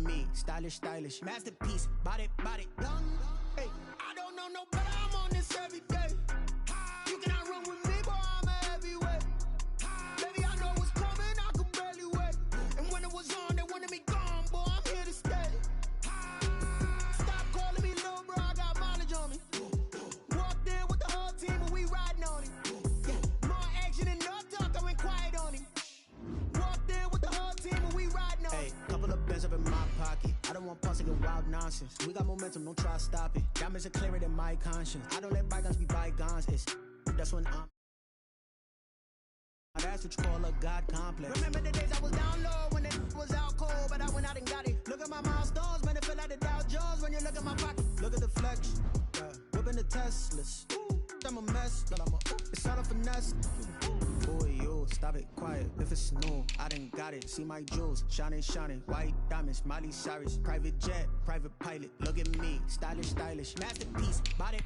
me, stylish, stylish. Masterpiece, body, done. Hey, I don't know no better, I'm on this every day. You cannot run with me, boy, I'm a heavyweight. Baby, I know what's coming, I could barely wait. And when it was on, they wanted me gone, boy, I'm here to stay. Stop calling me little bro, I got mileage on me. Walked in with the whole team and we riding on it. Yeah, more action and no talk, I went quiet on him. Walked in with the whole team and we riding on it. Hey, couple of bands up in my pocket. I don't want pussing and wild nonsense. We got momentum, don't try to stop it. Diamonds are clearer than my conscience. I don't let bygones be bygones. That's when that's what you call a God complex. Remember the days I was down low when it was out cold, but I went out and got it. Look at my milestones, man, it feel like the Dow Jones when you look at my pocket. Look at the flex, whipping the Teslas. I'm a mess, but it's all a finesse. Boy, you stop it, quiet. If it's new, I done got it. See my jewels, shining, white diamonds, Miley Cyrus, private jet, private pilot. Look at me, stylish, masterpiece, body,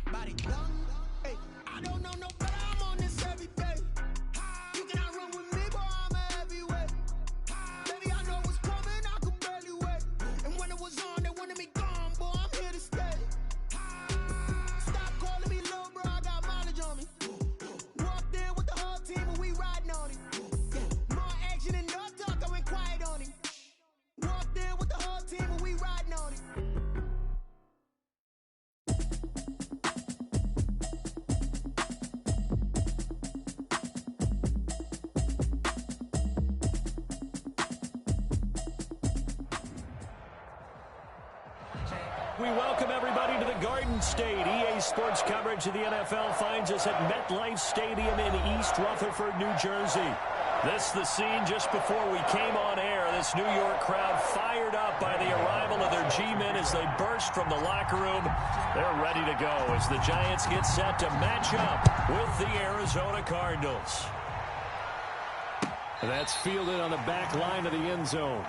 done. Hey, I don't know no better, I'm on this every day. You cannot run with me, boy, I'm a heavyweight. Baby, I know what's coming, I could barely wait. And when it was on, they wanted me gone, boy, I'm here to stay. Stop calling me little bro, I got mileage on me. Walked in with the whole team and we riding on it. Yeah, more action and no talk, I went quiet on him. Walked in with the whole team and we riding on it. We welcome everybody to the Garden State. EA Sports coverage of the NFL finds us at MetLife Stadium in East Rutherford, New Jersey. This is the scene just before we came on air. This New York crowd fired up by the arrival of their G-men as they burst from the locker room. They're ready to go as the Giants get set to match up with the Arizona Cardinals. And that's fielded on the back line of the end zone.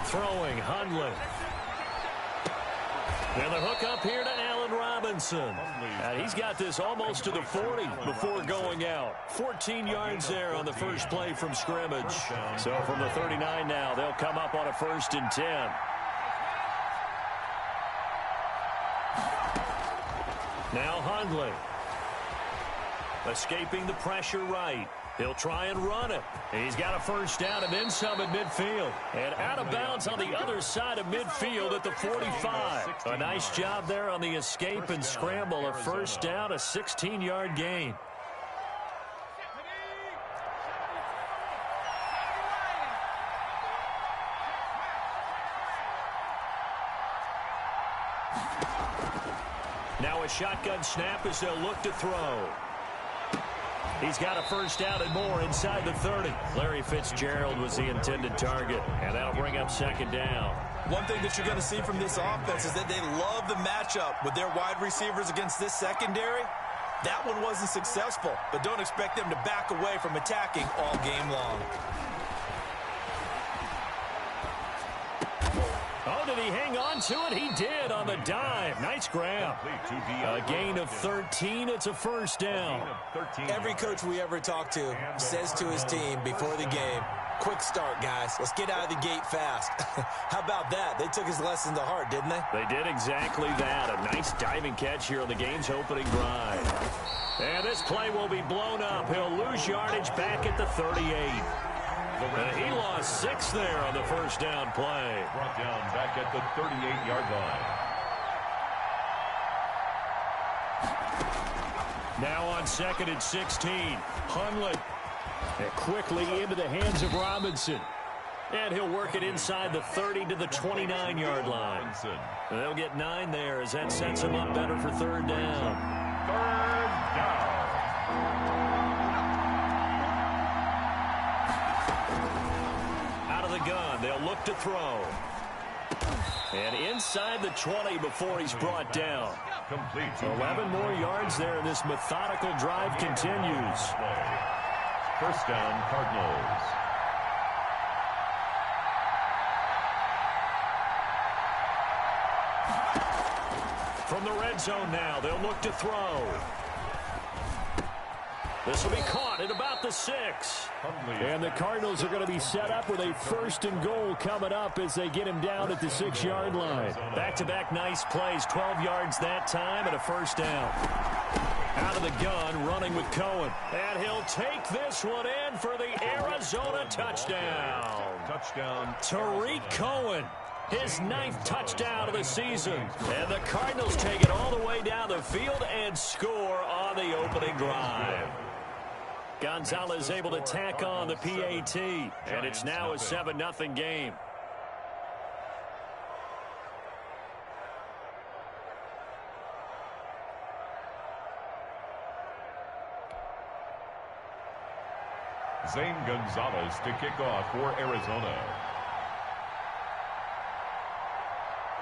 Throwing, Hundley. And the hook up here to Allen Robinson. And he's got this almost to the 40 before going out. 14 yards there on the first play from scrimmage. So from the 39 now, they'll come up on a 1st and 10. Now Hundley. Escaping the pressure right. He'll try and run it. He's got a first down and then some at midfield. And out of bounds on the other side of midfield at the 45. A nice job there on the escape and scramble. A first down, a 16-yard gain. Now a shotgun snap as they'll look to throw. He's got a first down and more inside the 30. Larry Fitzgerald was the intended target, and that'll bring up 2nd down. One thing that you're going to see from this offense is that they love the matchup with their wide receivers against this secondary. That one wasn't successful, but don't expect them to back away from attacking all game long. Oh, did he hang on to it? He did on the dive. Nice grab. A gain of 13. It's a first down. Every coach we ever talk to says to his team before the game, quick start, guys. Let's get out of the gate fast. How about that? They took his lesson to heart, didn't they? They did exactly that. A nice diving catch here on the game's opening drive. And this play will be blown up. He'll lose yardage back at the 38. And he lost 6 there on the first down play. Brought down back at the 38-yard line. Now on 2nd and 16. Hundley. And quickly into the hands of Robinson. And he'll work it inside the 30 to the 29-yard line. And they'll get 9 there as that sets him up better for 3rd down. 3rd down. they'll look to throw. And inside the 20 before he's brought down. Complete. 11 more yards there, and this methodical drive continues. First down, Cardinals. From the red zone now, they'll look to throw. This will be caught at about the 6. And the Cardinals are going to be set up with a 1st and goal coming up as they get him down at the 6-yard line. Back-to-back nice plays, 12 yards that time and a 1st down. Out of the gun, running with Cohen. And he'll take this one in for the Arizona touchdown. Touchdown. Tariq Cohen. His 9th touchdown of the season. And the Cardinals take it all the way down the field and score on the opening drive. Gonzalez able to tack on the PAT. And it's now a 7-0 game. Zane Gonzalez to kick off for Arizona.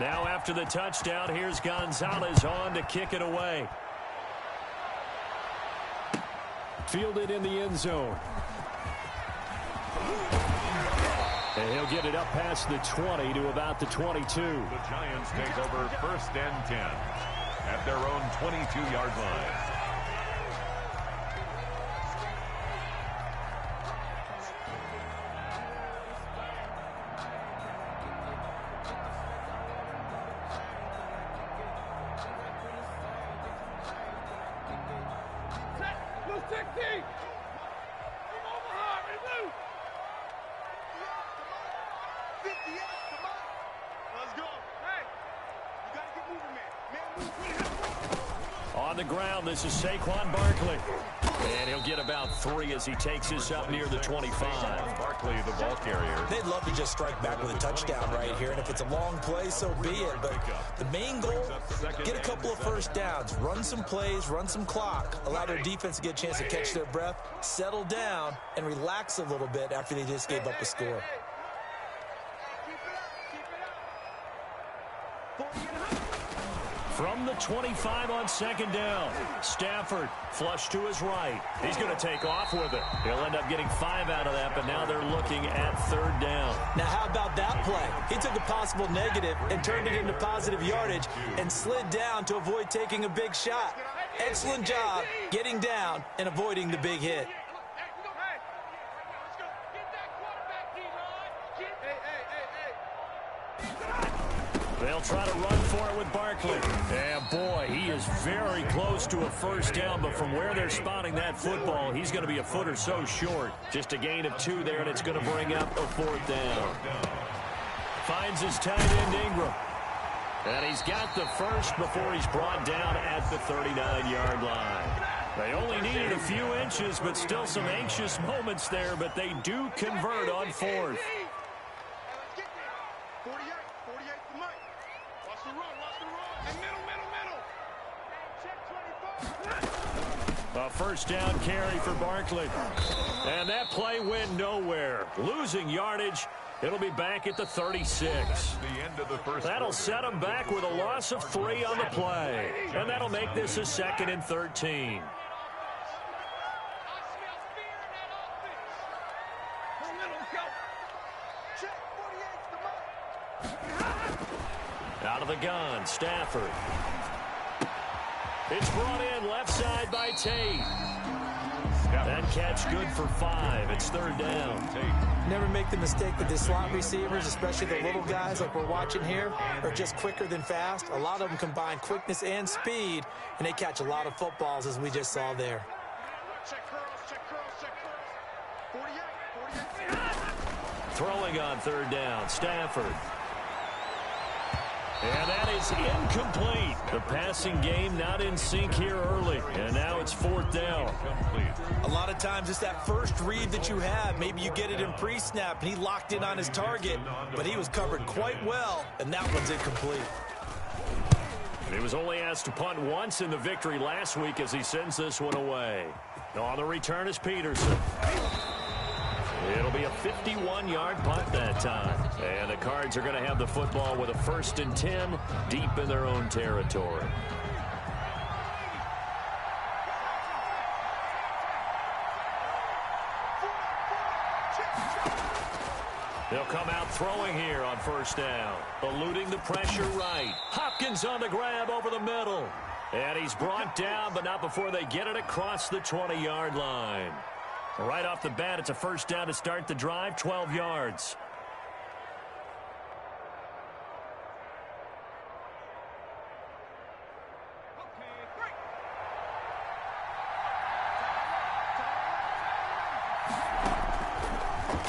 Now after the touchdown, here's Gonzalez on to kick it away. Fielded in the end zone. And he'll get it up past the 20 to about the 22. The Giants take over 1st and 10 at their own 22-yard line. On the ground, this is Saquon Barkley. And he'll get about 3 as he takes this up near the 25. Barkley, the ball carrier. They'd love to just strike back with a touchdown right here, and if it's a long play, so be it. But the main goal, get a couple of 1st downs, run some plays, run some clock, allow their defense to get a chance to catch their breath, settle down, and relax a little bit after they just gave up a score. From the 25 on 2nd down, Stafford flush to his right. He's going to take off with it. He'll end up getting 5 out of that, but now they're looking at 3rd down. Now how about that play? He took a possible negative and turned it into positive yardage and slid down to avoid taking a big shot. Excellent job getting down and avoiding the big hit. They'll try to run for it with Barkley. And boy, he is very close to a 1st down, but from where they're spotting that football, he's going to be a foot or so short. Just a gain of 2 there, and it's going to bring up a 4th down. Finds his tight end Ingram. And he's got the 1st before he's brought down at the 39-yard line. They only needed a few inches, but still some anxious moments there, but they do convert on 4th. A 1st down carry for Barkley. And that play went nowhere. Losing yardage. It'll be back at the 36. The end of the first That'll quarter. set them back with a loss of 3 on the play. And that'll make this a 2nd and 13. Out of the gun, Stafford. It's brought in left side by Tate. That catch good for 5. It's 3rd down. Never make the mistake that the slot receivers, especially the little guys like we're watching here, are just quicker than fast. A lot of them combine quickness and speed, and they catch a lot of footballs, as we just saw there. Throwing on 3rd down, Stafford. And that is incomplete. The passing game not in sync here early. And now it's 4th down. A lot of times it's that first read that you have. Maybe you get it in pre-snap, and he locked in on his target, but he was covered quite well, and that one's incomplete. He was only asked to punt once in the victory last week as he sends this one away. On the return is Peterson. It'll be a 51-yard punt that time. And the Cards are going to have the football with a 1st and 10 deep in their own territory. They'll come out throwing here on 1st down. Eluding the pressure right. Hopkins on the grab over the middle. And he's brought down, but not before they get it across the 20-yard line. Right off the bat, it's a 1st down to start the drive, 12 yards.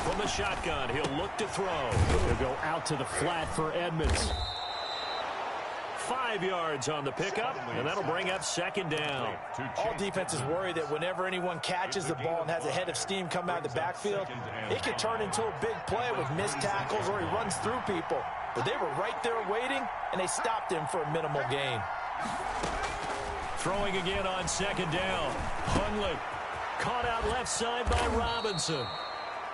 From the shotgun, he'll look to throw. He'll go out to the flat for Edmonds. 5 yards on the pickup, and that'll bring up 2nd down. All defenses worry that whenever anyone catches the ball and has a head of steam come out of the backfield, it can turn into a big play with missed tackles or he runs through people. But they were right there waiting, and they stopped him for a minimal gain. Throwing again on 2nd down. Hundley caught out left side by Robinson.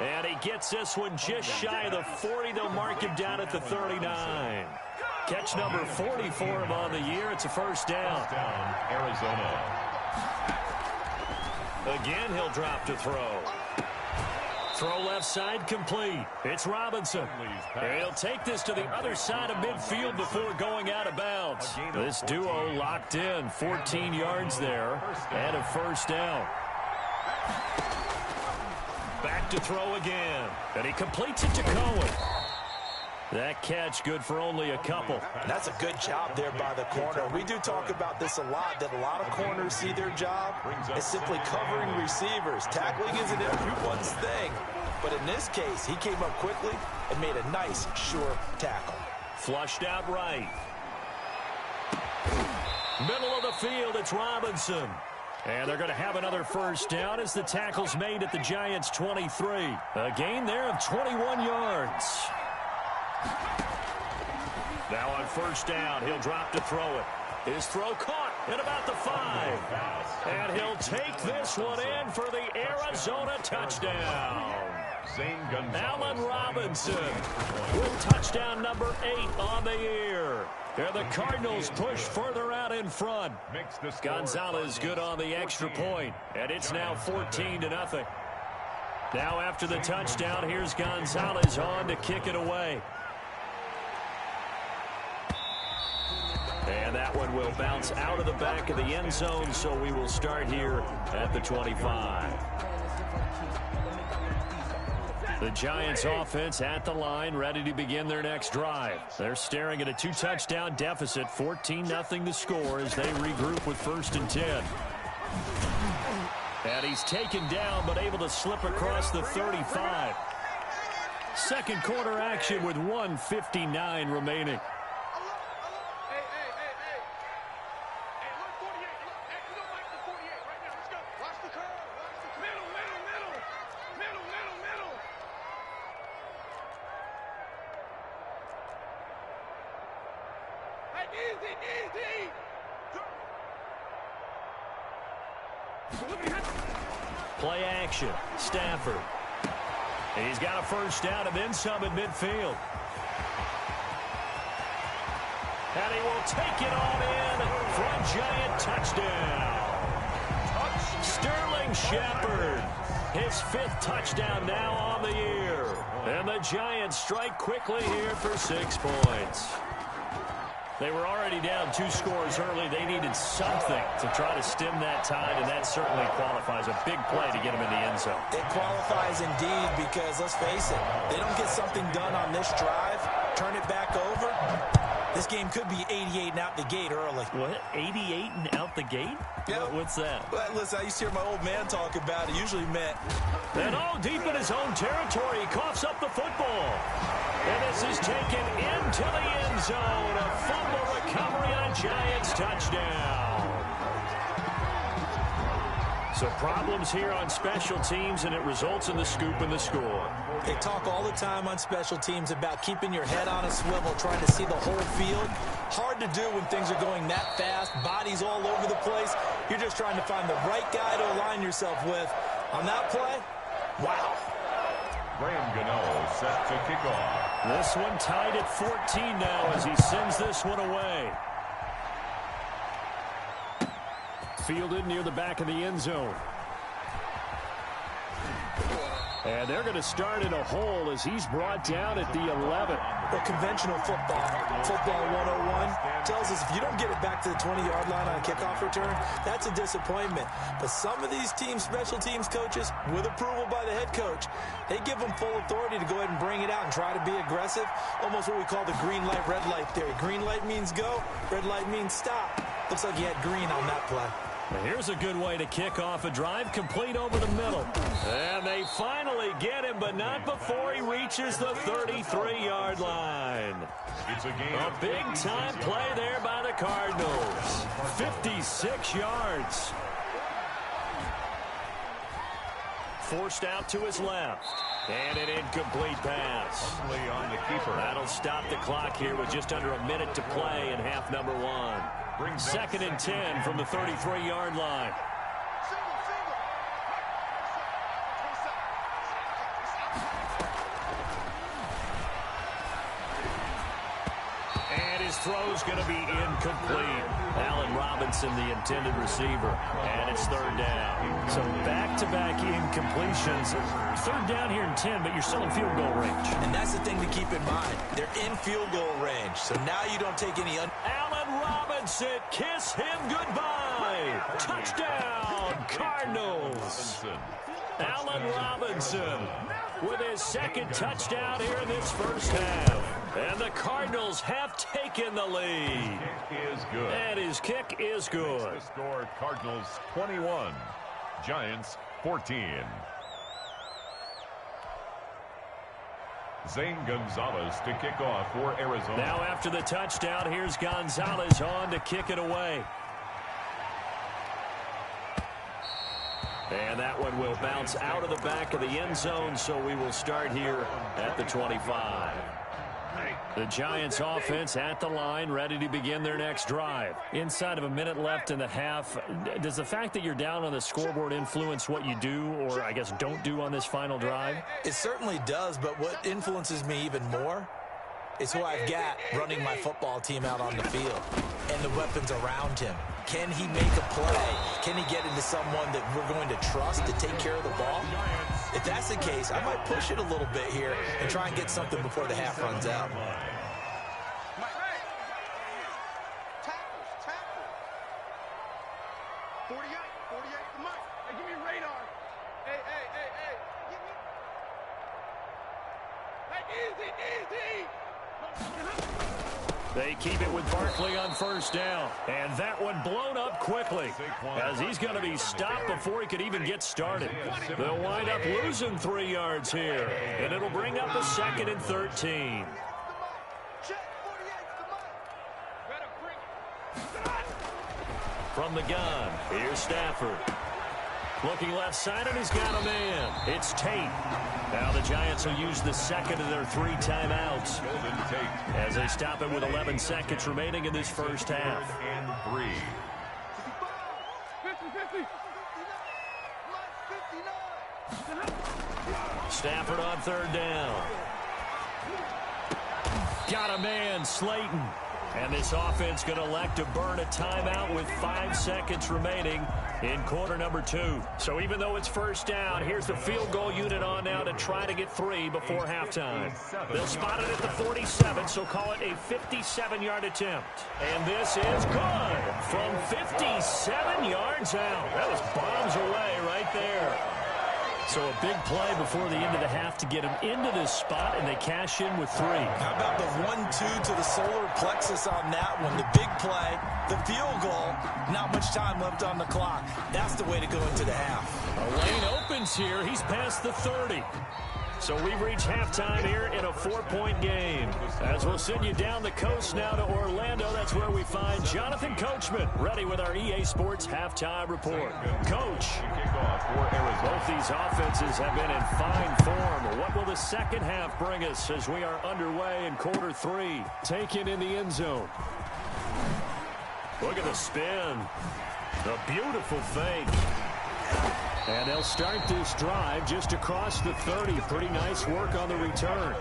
And he gets this one just shy of the 40. They'll mark him down at the 39. Catch number 40 for him on the year. It's a 1st down. Arizona. Again, he'll drop to throw. Throw left side complete. It's Robinson. He'll take this to the other side of midfield before going out of bounds. This duo locked in. 14 yards there and a 1st down. Back to throw again. And he completes it to Cohen. That catch good for only a couple. That's a good job there by the corner. We do talk about this a lot, that a lot of corners see their job as simply covering receivers. Tackling isn't everyone's thing. But in this case, he came up quickly and made a nice, sure tackle. Flushed out right. Middle of the field, it's Robinson. And they're going to have another 1st down as the tackle's made at the Giants' 23. A gain there of 21 yards. Now on 1st down, he'll drop to throw it. His throw caught at about the 5. And he'll take this one in for the Arizona touchdown. Allen Robinson with touchdown number 8 on the year. And the Cardinals push further out in front. Gonzalez good on the extra point. And it's now 14-0. Now after the touchdown, here's Gonzalez on to kick it away. And that one will bounce out of the back of the end zone, so we will start here at the 25. The Giants offense at the line, ready to begin their next drive. They're staring at a 2-touchdown deficit, 14-0 the score as they regroup with 1st and 10. And he's taken down but able to slip across the 35. Second quarter action with 1:59 remaining. Play action. Stafford. He's got a 1st down and then some at midfield. And he will take it on in for a Giant touchdown. Sterling Shepard. His 5th touchdown now on the year. And the Giants strike quickly here for 6 points. They were already down 2 scores early. They needed something to try to stem that tide, and that certainly qualifies. A big play to get them in the end zone. It qualifies indeed because, let's face it, they don't get something done on this drive, turn it back over, this game could be 88 and out the gate early. What? 88 and out the gate? Yeah. What's that? Well, listen, I used to hear my old man talk about it. Usually meant. And deep in his own territory, he coughs up the football. And this is taken into the end zone. A fumble recovery on Giants touchdown. So problems here on special teams, and it results in the scoop and the score. They talk all the time on special teams about keeping your head on a swivel, trying to see the whole field. Hard to do when things are going that fast, bodies all over the place. You're just trying to find the right guy to align yourself with. On that play, wow. Graham Gano set to kick off. This one tied at 14 now as he sends this one away. Fielded near the back of the end zone. And they're going to start in a hole as he's brought down at the 11. Well, conventional football 101, tells us if you don't get it back to the 20-yard line on a kickoff return, that's a disappointment. But some of these teams, special teams coaches, with approval by the head coach, they give them full authority to go ahead and bring it out and try to be aggressive. Almost what we call the green light, red light theory. Green light means go, red light means stop. Looks like he had green on that play. Here's a good way to kick off a drive, complete over the middle. And they finally get him, but not before he reaches the 33-yard line. It's a big-time play there by the Cardinals. 56 yards. Forced out to his left. And an incomplete pass. On the keeper. That'll stop the clock here with just under a minute to play in half number one. Second and 10 from the 33-yard line. And his throw's going to be incomplete. Allen Robinson, the intended receiver. And it's third down. So back-to-back incompletions. Third down here in 10, but you're still in field goal range. And that's the thing to keep in mind. They're in field goal range. So now you don't take any... Allen Robinson, kiss him goodbye. Touchdown, Cardinals. Allen Robinson with his second touchdown here in this first half. And the Cardinals have taken the lead. Kick is good. And his kick is good. The score, Cardinals 21, Giants 14. Zane Gonzalez to kick off for Arizona. Now after the touchdown, here's Gonzalez on to kick it away. And that one will bounce out of the back of the end zone, so we will start here at the 25. The Giants offense at the line, ready to begin their next drive. Inside of a minute left in the half, does the fact that you're down on the scoreboard influence what you do, or I guess don't do on this final drive? It certainly does, but what influences me even more is who I've got running my football team out on the field and the weapons around him. Can he make a play? Can he get into someone that we're going to trust to take care of the ball? If that's the case, I might push it a little bit here and try and get something before the half runs out. They keep it with Barkley on first down. And that one blown up quickly as he's going to be stopped before he could even get started. They'll wind up losing 3 yards here. And it'll bring up a second and 13. From the gun, here's Stafford. Looking left side, and he's got a man. It's Tate. Now the Giants will use the second of their 3 timeouts as they stop it with 11 seconds remaining in this first half. And 3. Stafford on third down. Got a man, Slayton. And this offense going to elect to burn a timeout with 5 seconds remaining in quarter number 2. So even though it's first down, here's the field goal unit on now to try to get 3 before halftime. They'll spot it at the 47, so call it a 57-yard attempt. And this is good from 57 yards out. That was bombs away right there. So a big play before the end of the half to get him into this spot, and they cash in with 3. How about the 1-2 to the solar plexus on that one? The big play, the field goal, not much time left on the clock. That's the way to go into the half. A lane opens here. He's past the 30. So we've reached halftime here in a 4-point game. As we'll send you down the coast now to Orlando, that's where we find Jonathan Coachman, ready with our EA Sports halftime report. Coach, both these offenses have been in fine form. What will the second half bring us as we are underway in quarter 3? Taken in the end zone. Look at the spin. The beautiful fake. And they'll start this drive just across the 30. Pretty nice work on the return.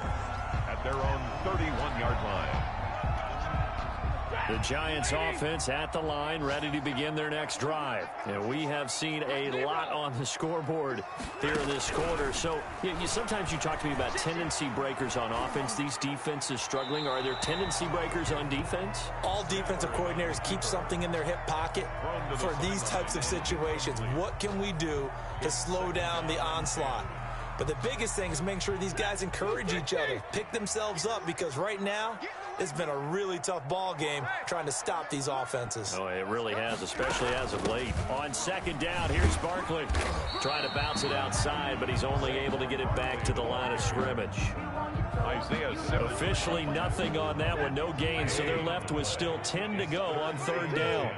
At their own 31-yard line. The Giants offense at the line, ready to begin their next drive. And we have seen a lot on the scoreboard here in this quarter. So sometimes you talk to me about tendency breakers on offense. These defenses struggling. Are there tendency breakers on defense? All defensive coordinators keep something in their hip pocket for these types of situations. What can we do to slow down the onslaught? But the biggest thing is making sure these guys encourage each other, pick themselves up, because right now it's been a really tough ball game trying to stop these offenses. Oh, it really has, especially as of late. On second down, here's Barkley trying to bounce it outside, but he's only able to get it back to the line of scrimmage. Officially nothing on that one, no gain, so they're left with still 10 to go on third down.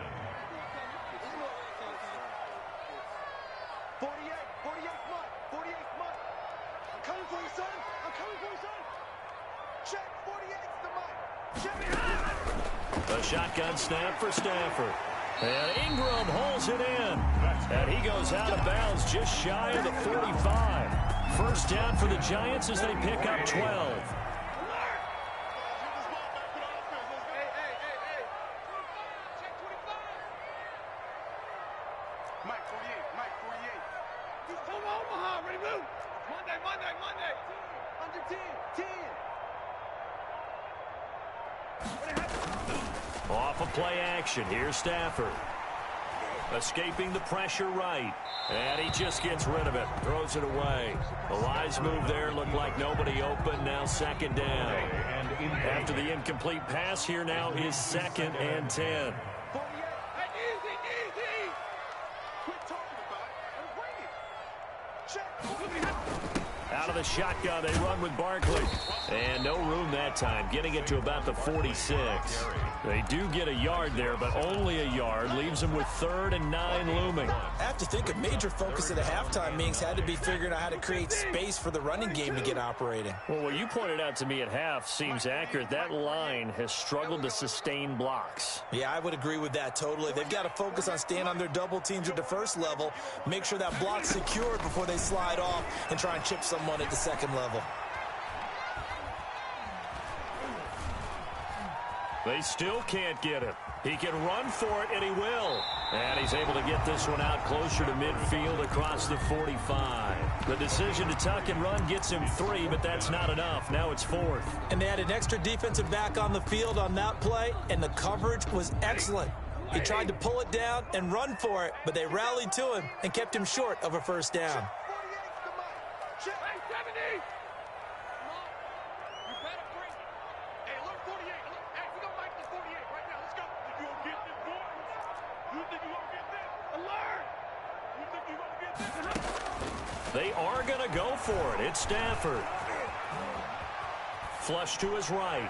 48, come on. I'm coming for you, son. Check, 48's the mic. A shotgun snap for Stafford. And Ingram holds it in. And he goes out of bounds just shy of the 45. First down for the Giants as they pick up 12. Mike 48. He's coming Omaha, ready to move. Monday. Under 10. Off of play action. Here's Stafford. Escaping the pressure right. And he just gets rid of it. Throws it away. A wise move there. Looked like nobody open. Now second down. After the incomplete pass, here now is 2nd and 10. Out of the shotgun, they run with Barkley. And no room that time, getting it to about the 46. They do get a yard there, but only a yard. Leaves them with 3rd and 9 looming. I have to think a major focus of the halftime meetings had to be figuring out how to create space for the running game to get operating. Well, what you pointed out to me at half seems accurate. That line has struggled to sustain blocks. Yeah, I would agree with that totally. They've got to focus on staying on their double teams at the first level, make sure that block's secured before they slide off and try and chip someone at the second level. They still can't get him. He can run for it, and he will. And he's able to get this one out closer to midfield across the 45. The decision to tuck and run gets him 3, but that's not enough. Now it's 4th. And they had an extra defensive back on the field on that play, and the coverage was excellent. He tried to pull it down and run for it, but they rallied to him and kept him short of a first down. They are going to go for it. It's Stafford. Flush to his right.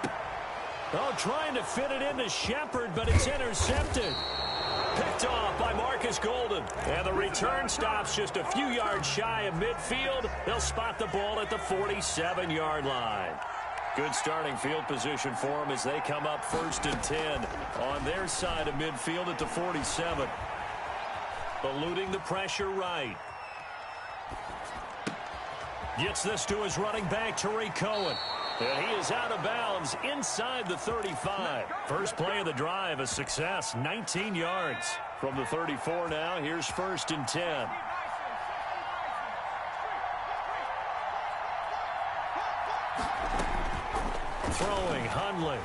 Oh, trying to fit it into Shepard, but it's intercepted. Picked off by Marcus Golden. And the return stops just a few yards shy of midfield. They'll spot the ball at the 47-yard line. Good starting field position for them as they come up 1st and 10 on their side of midfield at the 47. Eluding the pressure right. Gets this to his running back, Tariq Cohen. And he is out of bounds inside the 35. First play of the drive, a success, 19 yards. From the 34 now, here's 1st and 10. Throwing, Hundley.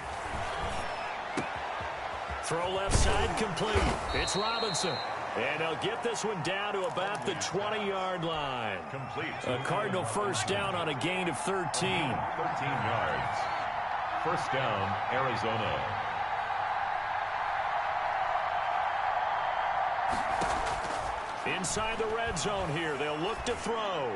Throw left side complete. It's Robinson. And they'll get this one down to about the 20-yard line. Complete. A Cardinal first down on a gain of 13. 13 yards. First down, Arizona. Inside the red zone here. They'll look to throw.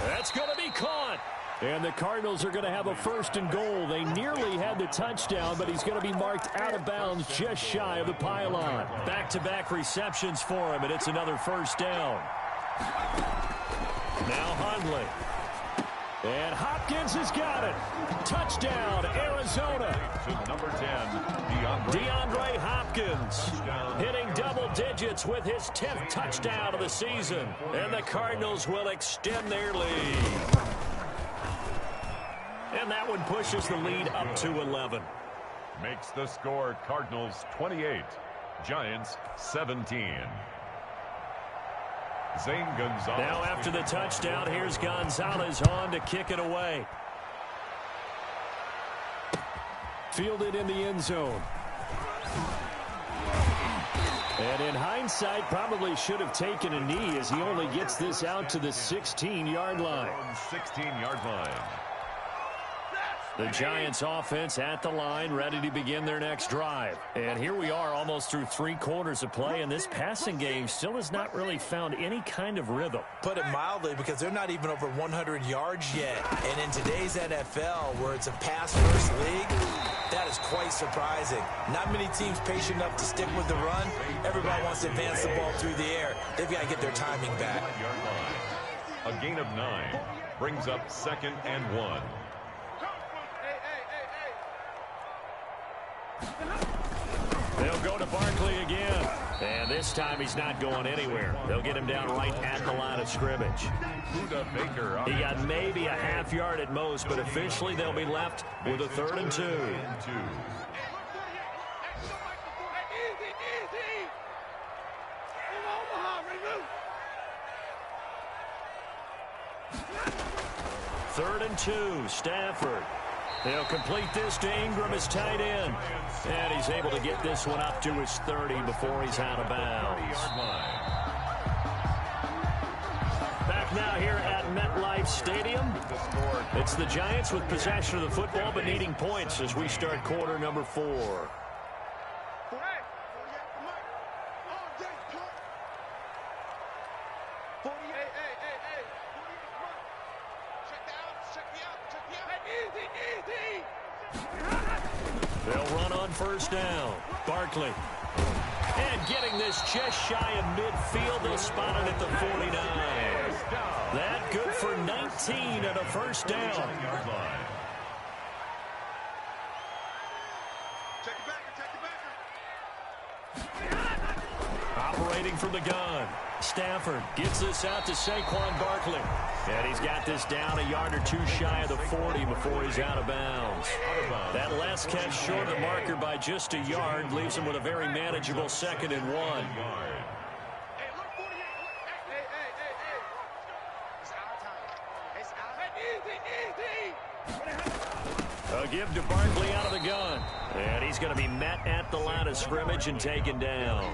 That's going to be caught. And the Cardinals are going to have a 1st and goal. They nearly had the touchdown, but he's going to be marked out of bounds just shy of the pylon. Back-to-back receptions for him, and it's another first down. Now Hundley. And Hopkins has got it. Touchdown, Arizona. To number 10, DeAndre Hopkins hitting double digits with his 10th touchdown of the season. And the Cardinals will extend their lead. And that one pushes the lead up to 11. Makes the score Cardinals 28, Giants 17. Zane Gonzalez. Now after the touchdown, here's Gonzalez on to kick it away. Fielded in the end zone. And in hindsight, probably should have taken a knee as he only gets this out to the 16-yard line. 16-yard line. The Giants offense at the line, ready to begin their next drive. And here we are almost through 3 quarters of play, and this passing game still has not really found any kind of rhythm. Put it mildly, because they're not even over 100 yards yet. And in today's NFL, where it's a pass-first league, that is quite surprising. Not many teams patient enough to stick with the run. Everybody wants to advance the ball through the air. They've got to get their timing back. A gain of 9 brings up 2nd and 1. They'll go to Barkley again. And this time he's not going anywhere. They'll get him down right at the line of scrimmage. He got maybe a half yard at most, but officially they'll be left with a 3rd and 2. Third and 2, Stafford. They'll complete this to Ingram as tight end. And he's able to get this one up to his 30 before he's out of bounds. Back now here at MetLife Stadium. It's the Giants with possession of the football but needing points as we start quarter number 4. They'll run on first down. Barkley. And getting this just shy of midfield. They'll spot it at the 49. That good for 19 and a first down. Operating from the gun. Stafford gets this out to Saquon Barkley. And he's got this down a yard or 2 shy of the 40 before he's out of bounds. That last catch short of the marker by just a yard leaves him with a very manageable 2nd and 1. A give to Barkley out of the gun. And he's going to be met at the line of scrimmage and taken down.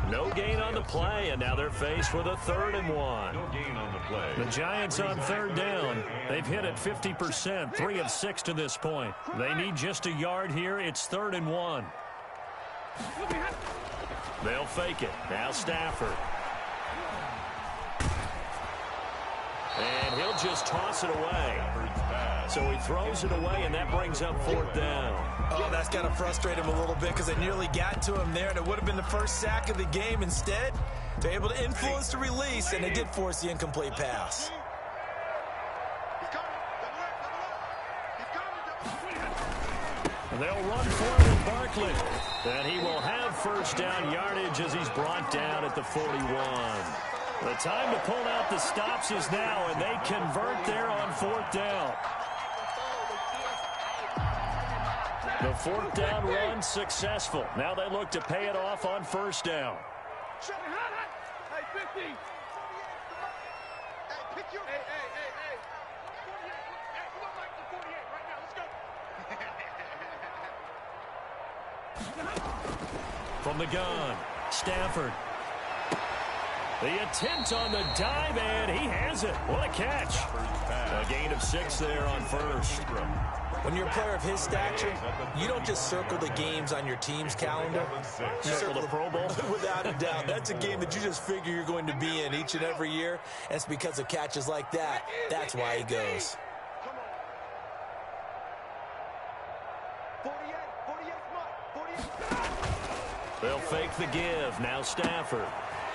No gain on the play, and now they're faced with a 3rd and 1. No gain on the play. The Giants on 3rd down. They've hit it 50%, 3 of 6 to this point. They need just a yard here. It's 3rd and 1. They'll fake it. Now Stafford. And he'll just toss it away. So he throws it away, and that brings up 4th down. Oh, that's got to frustrate him a little bit because they nearly got to him there, and it would have been the first sack of the game. Instead, they're able to influence the release, and they did force the incomplete pass. They'll run forward with Barkley. And he will have first down yardage as he's brought down at the 41. The time to pull out the stops is now, and they convert there on 4th down. The 4th down run successful. Now they look to pay it off on first down. Hey, 50. Hey, pick your... Hey. Hey, come on, Mike, the 48 right now. Let's go. From the gun, Stafford. The attempt on the dive, and he has it. What a catch. A gain of 6 there on first. When you're a player of his stature, you don't just circle the games on your team's calendar. You Circle the Pro Bowl? Without a doubt. That's a game that you just figure you're going to be in each and every year. And it's because of catches like that. That's why he goes. Come on. 48, 48, They'll fake the give. Now Stafford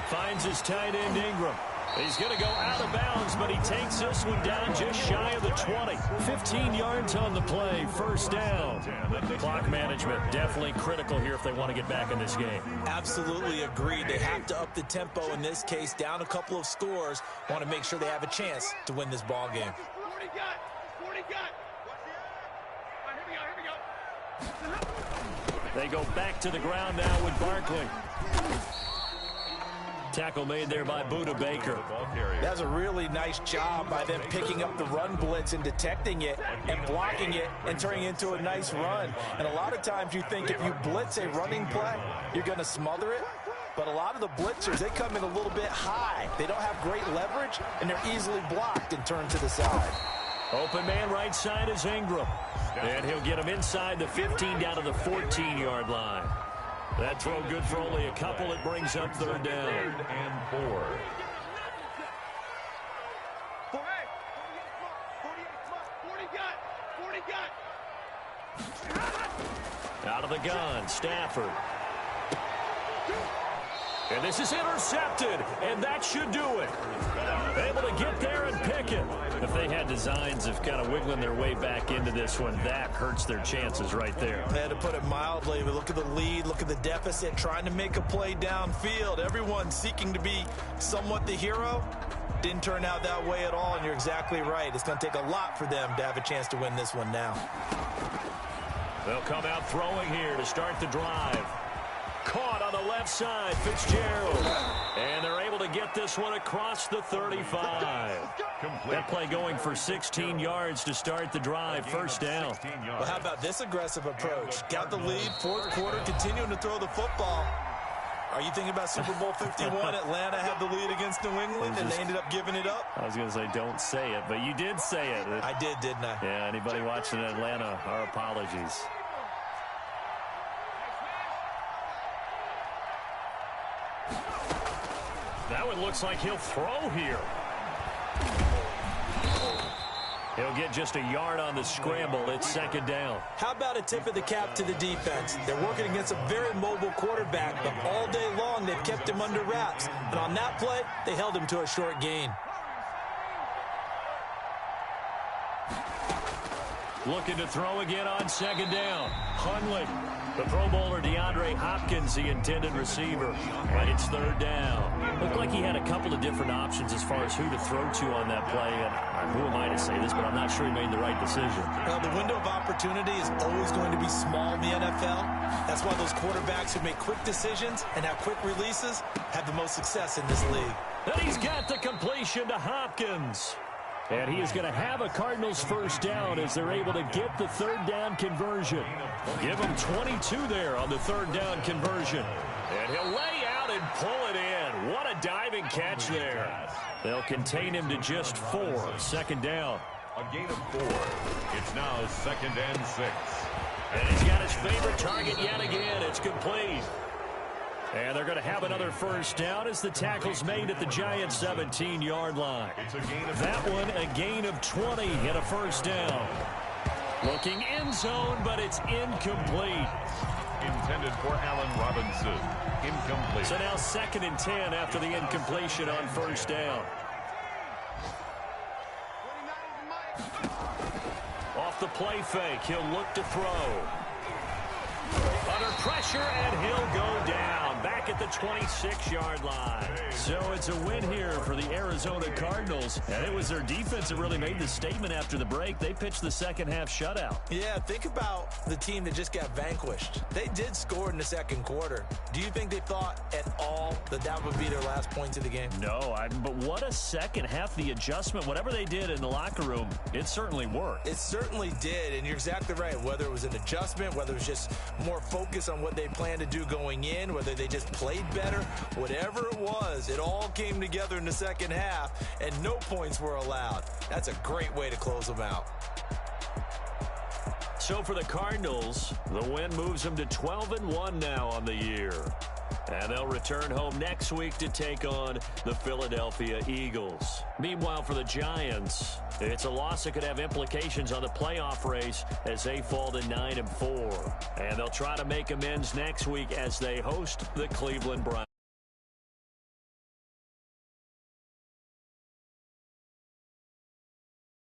finds his tight end Ingram. He's going to go out of bounds, but he takes this one down just shy of the 20. 15 yards on the play, first down. Clock management definitely critical here if they want to get back in this game. Absolutely agreed. They have to up the tempo in this case, down a couple of scores. Want to make sure they have a chance to win this ball game. 40 got. 40 got. All right, here we go. They go back to the ground now with Barkley. Tackle made there by Buda Baker. That's a really nice job by them picking up the run blitz and detecting it and blocking it and turning it into a nice run. And a lot of times you think if you blitz a running play, you're going to smother it. But a lot of the blitzers, they come in a little bit high. They don't have great leverage, and they're easily blocked and turned to the side. Open man right side is Ingram. And he'll get him inside the 15 down to the 14-yard line. That throw good for only a couple. It brings up third down. 3rd and 4. 40 got. Out of the gun, Stafford. And this is intercepted, and that should do it. Able to get there and pick it. If they had designs of kind of wiggling their way back into this one, that hurts their chances right there. They had to put it mildly, but look at the lead, look at the deficit, trying to make a play downfield. Everyone seeking to be somewhat the hero. Didn't turn out that way at all, and you're exactly right. It's going to take a lot for them to have a chance to win this one now. They'll come out throwing here to start the drive. Caught on the left side, Fitzgerald. And they're able to get this one across the 35. That play going for 16 yards to start the drive, first down. Well, how about this aggressive approach? Got the lead, fourth quarter, continuing to throw the football. Are you thinking about Super Bowl 51? Atlanta had the lead against New England, and they ended up giving it up? I was going to say, don't say it, but you did say it. I did, didn't I? Yeah, anybody watching Atlanta, our apologies. That one looks like he'll throw here. He'll get just a yard on the scramble. It's second down. How about a tip of the cap to the defense? They're working against a very mobile quarterback, but all day long they've kept him under wraps. And on that play, they held him to a short gain. Looking to throw again on second down. Hundley. The Pro Bowler DeAndre Hopkins, the intended receiver. Right, it's third down. Looked like he had a couple of different options as far as who to throw to on that play. And who am I to say this, but I'm not sure he made the right decision. Well, the window of opportunity is always going to be small in the NFL. That's why those quarterbacks who make quick decisions and have quick releases have the most success in this league. And he's got the completion to Hopkins. And he is going to have a Cardinals first down as they're able to get the third down conversion. Give him 22 there on the third down conversion. And he'll lay out and pull it in. What a diving catch there. They'll contain him to just 4. Second down. A gain of 4. It's now 2nd and 6. And he's got his favorite target yet again. It's complete. And they're going to have another first down as the tackle's made at the Giants' 17-yard line. That one, a gain of 20 and a first down. Looking end zone, but it's incomplete. Intended for Allen Robinson. Incomplete. So now 2nd and 10 after the incompletion on first down. Off the play fake, he'll look to throw. Under pressure, and he'll go down. Back at the 26-yard line. So it's a win here for the Arizona Cardinals. And it was their defense that really made the statement after the break. They pitched the second half shutout. Yeah, think about the team that just got vanquished. They did score in the second quarter. Do you think they thought at all that that would be their last points of the game? No, but what a second half. The adjustment, whatever they did in the locker room, it certainly worked. It certainly did, and you're exactly right. Whether it was an adjustment, whether it was just more focus on what they planned to do going in, whether they just played better, whatever it was, it all came together in the second half, and no points were allowed. That's a great way to close them out. So for the Cardinals, the win moves them to 12-1 now on the year. And they'll return home next week to take on the Philadelphia Eagles. Meanwhile, for the Giants, it's a loss that could have implications on the playoff race as they fall to 9-4. And they'll try to make amends next week as they host the Cleveland Browns.